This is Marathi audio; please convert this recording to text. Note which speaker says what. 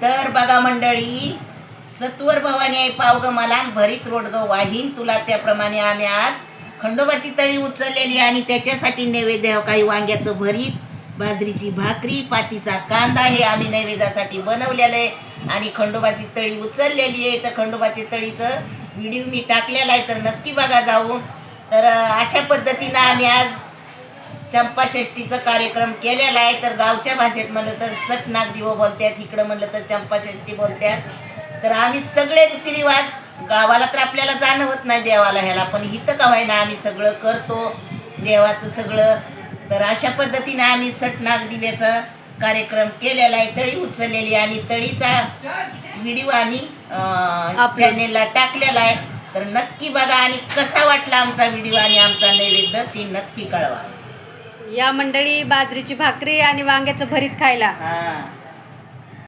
Speaker 1: तर बघा मंडळी, सत्वर भवानी आई पावग मला भरीत रोडग वाहीन तुला, त्याप्रमाणे आम्ही आज खंडोबाची तळी उचललेली आणि त्याच्यासाठी नैवेद्य काही वांग्याचं भरीत, बाजरीची भाकरी, पातीचा कांदा हे आम्ही नैवेद्यासाठी बनवलेलं आहे आणि खंडोबाची तळी उचललेली आहे. तर खंडोबाची तळीचं व्हिडिओ मी टाकलेला आहे, तर नक्की बघा जाऊ. तर अशा पद्धतीनं आम्ही आज चंपाषष्ठीचा कार्यक्रम केलेला आहे. तर गावच्या भाषेत म्हणलं तर सट नागदिवो बोलतात, इकडं म्हणलं तर चंपाषष्ठी बोलतात. तर आम्ही सगळे रीतिरिवाज, गावाला तर आपल्याला जाणं होत नाही देवाला ह्याला, पण इथं का व्हायना आम्ही सगळं करतो देवाचं सगळं. तर अशा पद्धतीने आम्ही सट नागदिव्याचा कार्यक्रम केलेला आहे, तळी उचललेली आणि तळीचा व्हिडिओ आम्ही चॅनेलला टाकलेला आहे. तर नक्की बघा आणि कसा वाटला आमचा व्हिडिओ आणि आमचा नैवेद्य ती नक्की कळवा.
Speaker 2: या मंडळी बाजरीची भाकरी आणि वांग्याचं भरीत खायला.
Speaker 1: हां.